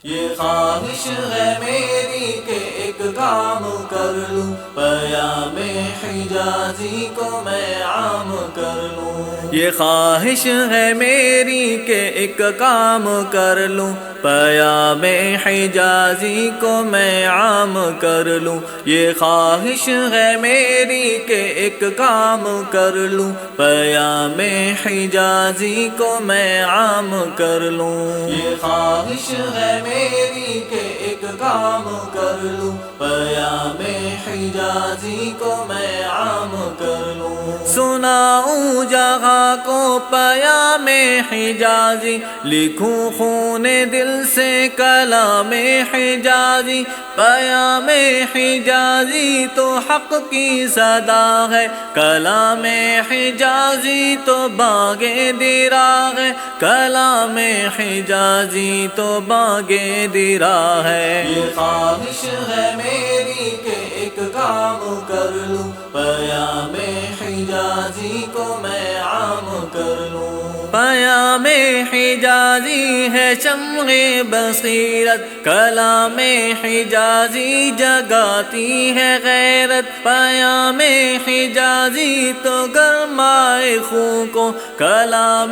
یہ خواہش ہے میری کہ ایک کام کر لوں، پیام حجازی کو میں عام کر لوں۔ یہ خواہش ہے میری کہ ایک کام کر لوں، پیام حجازی کو میں عام کر لوں۔ یہ خواہش ہے میری کہ ایک کام کر لوں، پیام حجازی کو میں عام کر لوں۔ یہ خواہش ہے میری کہ ایک کام کر لوں، پیام حجازی کو میں عام کر لوں۔ سناؤں جہاں کو پیام حجازی، لکھوں خون دل سے کلام حجازی۔ پیام حجازی تو حق کی صدا ہے، کلام حجازی تو باغ درا ہے، کلام حجازی تو باغ درا ہے۔ یہ خواہش ہے میری کہ ایک کام کر لوں، پیام حجازی کو میں عام کر لوں۔ پیام حجازی ہے شمع بصیرت، کلام حجازی جگاتی ہے غیرت۔ پیام حجازی تو گرمائے خون کو، کلام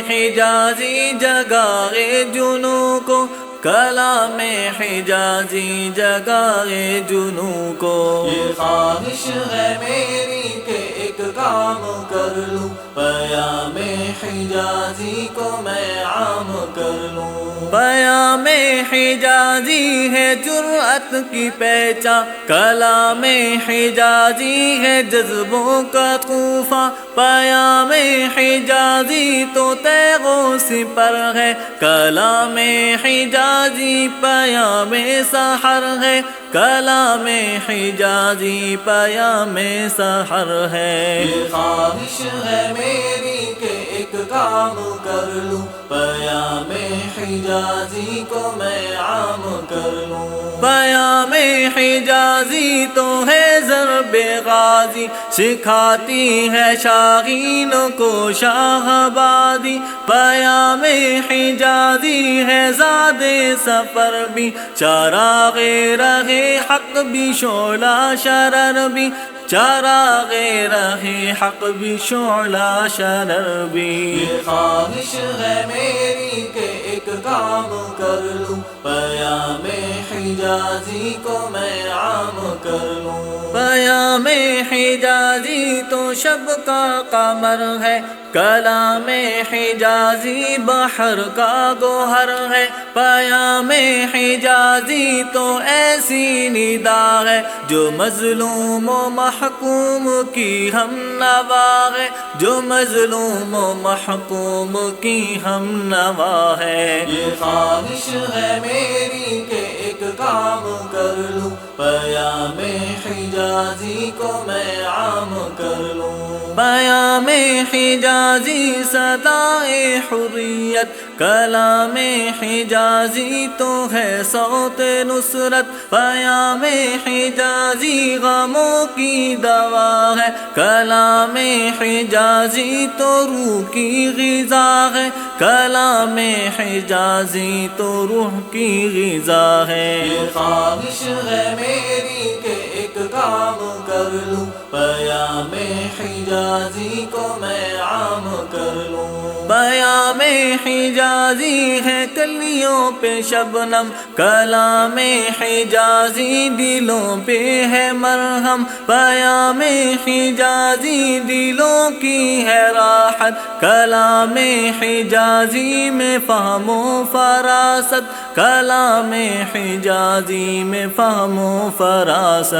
حجازی جگائے جنوں کو، کلام حجازی جگائے جنوں کو۔ یہ خواہش ہے میری کہ ایک کام کر لوں، پیام حجازی کو میں عام کر لوں۔ پیام حجازی ہے جرأت کی پہچان، کلام حجازی ہے جذبوں کا طوفان۔ پیام حجازی تو تیغ و سپر ہے، کلام حجازی پیام سحر ہے، کلام حجازی پیام سحر ہے۔ یہ خواہش ہے میری کہ ایک کام کر لوں، پیام حجازی کو میں عام کر لوں۔ پیام حجازی تو ہے ضرب غازی، سکھاتی ہے شاہینوں کو شاہ بازی۔ پیام حجازی ہے زاد سفر بھی، چراغ راہ حق بھی شعلہ شرر بھی، چراغ راہ حق بھی شعلہ شرر بھی۔ یہ خواہش ہے میری کہ ایک کام کر لوں، پیام حجازی کو میں عام کر لوں۔ پیام حجازی تو شب کا قمر ہے، کلام حجازی بحر کا گوہر ہے۔ پیام حجازی تو ایسی ندا ہے جو مظلوم و محکوم کی ہم نوا ہے، جو مظلوم و محکوم کی ہم نوا ہے۔ یہ خواہش ہے میری کہ ایک کام کر لوں، پیام حجازی کو میں عام کر لوں۔ پیام حجازی صدائے حریت، کلام حجازی تو ہے صوت نصرت۔ پیام حجازی غموں کی دوا ہے، کلام حجازی تو روح کی غذا ہے، کلام حجازی تو روح کی غذا ہے۔ یہ خواہش ہے میری کہ ایک کام کر لوں، پیام حجازی کو میں عام کر لوں۔ پیام حجازی ہے کلیوں پہ شبنم، کلام حجازی دلوں پہ ہے مرہم۔ پیام حجازی دلوں کی ہے راحت، کلام حجازی میں فہم و فراست، کلام حجازی میں فہم و فراست۔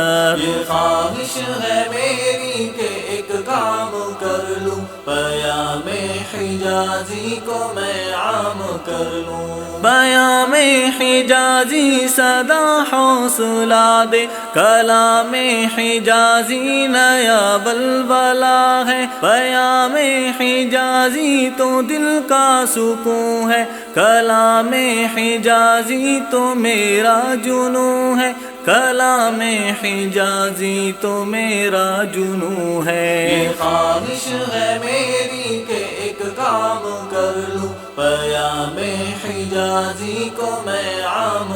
یہ خواہش ہے میری کہ ایک کام کر لوں، پیام حجازی کو میں عام کر لوں۔ پیام حجازی صدا حوصلہ دے، کلام حجازی نیا بلبلا ہے۔ پیام حجازی تو دل کا سکون ہے، کلام حجازی تو میرا جنون ہے، کلام حجازی تو میرا جنون ہے۔ یہ خواہش ہے میری کہ ایک کام کر لوں، پیام حجازی کو میں عام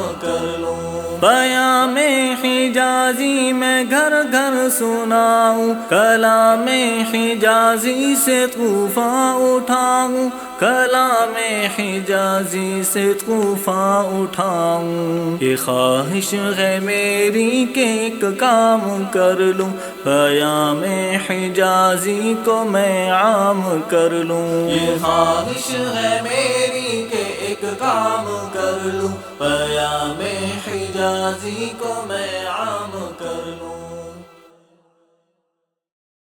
پیام حجازی میں گھر گھر سناؤں، کلام حجازی سے طوفان اٹھاؤں، کلام حجازی سے طوفان اٹھاؤں۔ یہ خواہش ہے میری کہ ایک کام کر لوں، پیام حجازی کو میں عام کر لوں۔ یہ خواہش ہے میری کہ ایک کام کر لوں، پیام حجازی کو میں عام